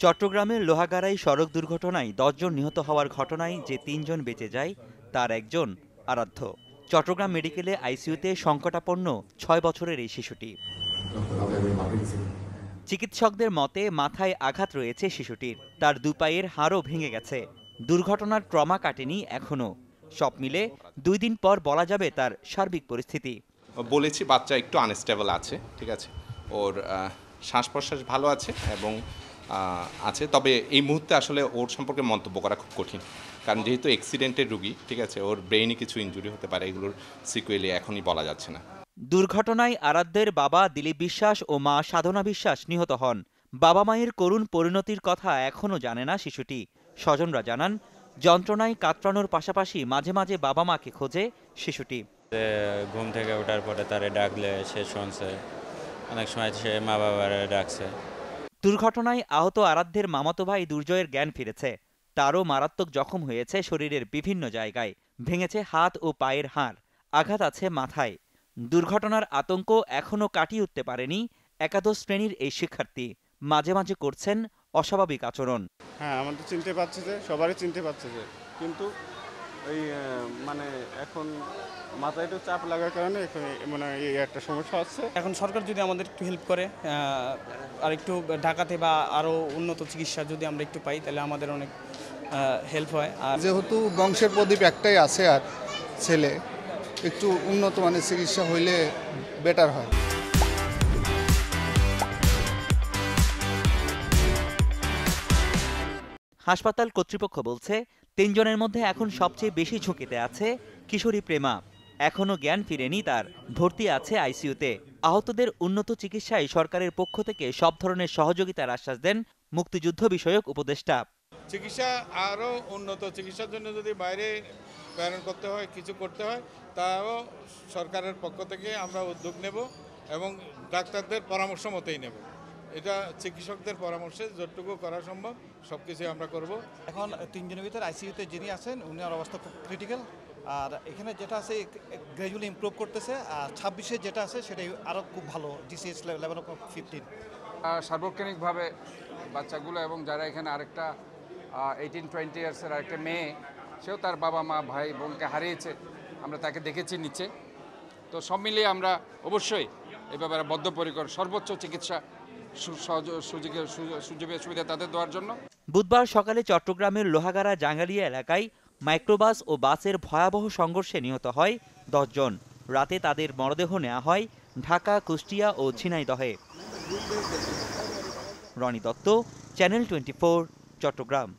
চট্টগ্রামের লোহাগাড়াই সড়ক দুর্ঘটনায় ১০ জন নিহত হওয়ার ঘটনায় যে ৩ জন বেঁচে যায় তার একজন আরাধ্য। চট্টগ্রাম মেডিকেলে আইসিইউতে সংকটাপন্ন ৬ বছরের এই শিশুটি। চিকিৎসকদের মতে মাথায় আঘাত রয়েছে শিশুটির, তার দুপায়ের হাড়ও ভেঙে গেছে। দুর্ঘটনার ট্রমা কাটেনি এখনো। সব মিলে ২ দিন পর বলা যাবে তার সার্বিক পরিস্থিতি। বলেছি বাচ্চা একটু আনস্টেবল আছে, ঠিক আছে, ওর শ্বাস প্রশ্বাস ভালো আছে এবং আছে, তবে এই মুহূর্তে আসলে ওর সম্পর্কে মন্তব্য করা খুব কঠিন, কারণ যেহেতু অ্যাক্সিডেন্টের রুগী, ঠিক আছে, ওর ব্রেইনে কিছু ইনজুরি হতে পারে, এগুলোর সিকুয়েলি এখনই বলা যাচ্ছে না। দুর্ঘটনায় আরাধ্যের বাবা দিলীপ বিশ্বাস ও মা সাধনা বিশ্বাস নিহত হন। বাবা মায়ের করুণ পরিণতির কথা এখনও জানে না শিশুটি। স্বজনরা জানান, যন্ত্রণায় কাতরানোর পাশাপাশি মাঝে মাঝে বাবা মাকে খোঁজে শিশুটি। ঘুম থেকে ওঠার পরে তারে ডাকলে সে শুনছে, অনেক সময় সে মা বাবারে ডাকছে। দুর্ঘটনায় আহত আরাধ্যের মামাতো ভাই দুর্জয়ের জ্ঞান ফিরেছে। তারও মারাত্মক জখম হয়েছে শরীরের বিভিন্ন জায়গায়, ভেঙেছে হাত ও পায়ের হাড়, আঘাত আছে মাথায়। দুর্ঘটনার আতঙ্ক এখনও কাটিয়ে উঠতে পারেনি একাদশ শ্রেণীর এই শিক্ষার্থী। মাঝে মাঝে করছেন অস্বাভাবিক আচরণ। হ্যাঁ, আমাদের চিনতে পারছে যে, সবারই চিনতে পারছে যে, কিন্তু ওই মানে এখন মাথায় একটু চাপ লাগার কারণে মানে এই একটা সমস্যা হচ্ছে। এখন সরকার যদি আমাদের একটু হেল্প করে, আর একটু ঢাকাতে বা আরও উন্নত চিকিৎসা যদি আমরা একটু পাই, তাহলে আমাদের অনেক হেল্প হয়। আর যেহেতু বংশের প্রদীপ একটাই আছে, আর ছেলে, একটু উন্নত মানের চিকিৎসা হইলে বেটার হয়। হাসপাতাল কর্তৃপক্ষ বলছে, ৩ জনের মধ্যে এখন সবচেয়ে বেশি ঝুঁকিতে আছে কিশোরী প্রেমা। এখনও জ্ঞান ফিরেনি তার, ভর্তি আছে আইসিইউতে। আহতদের উন্নত চিকিৎসায় সরকারের পক্ষ থেকে সব ধরনের সহযোগিতার আশ্বাস দেন মুক্তিযুদ্ধ বিষয়ক উপদেষ্টা। চিকিৎসা আরও উন্নত চিকিৎসার জন্য যদি বাইরে প্রেরণ করতে হয়, কিছু করতে হয়, তাও সরকারের পক্ষ থেকে আমরা উদ্যোগ নেব এবং ডাক্তারদের পরামর্শ মতেই নেব। এটা চিকিৎসকদের পরামর্শে যতটুকু করা সম্ভব সব কিছুই আমরা করব। এখন ৩ জনের ভিতরে আইসিইউতে যিনি আছেন উনার অবস্থা খুব ক্রিটিক্যাল, আর এখানে যেটা আছে গ্র্যাজুয়ালি ইমপ্রুভ করতেছে, আর ২৬-এ যেটা আছে সেটাই আরও খুব ভালো, ডিসিএস লেভেল অফ 15। সার্বক্ষণিকভাবে বাচ্চাগুলো এবং যারা এখানে আরেকটা 18-20 ইয়ার্সের আরেকটা মেয়ে, সেও তার বাবা মা ভাই বোনকে হারিয়েছে, আমরা তাকে দেখেছি নিচে। তো সব মিলিয়ে আমরা অবশ্যই এ ব্যাপারে বদ্ধপরিকর, সর্বোচ্চ চিকিৎসা সুবিধা তাদের দেওয়ার জন্য। বুধবার সকালে চট্টগ্রামের লোহাগাড়া জাঙ্গালিয়া এলাকায় মাইক্রোবাস ও বাসের ভয়াবহ সংঘর্ষে নিহত হয় ১০ জন। রাতে তাদের মরদেহ নেওয়া হয় ঢাকা, কুষ্টিয়া ও ঝিনাইদহে। রনি দত্ত, চ্যানেল 24, চট্টগ্রাম।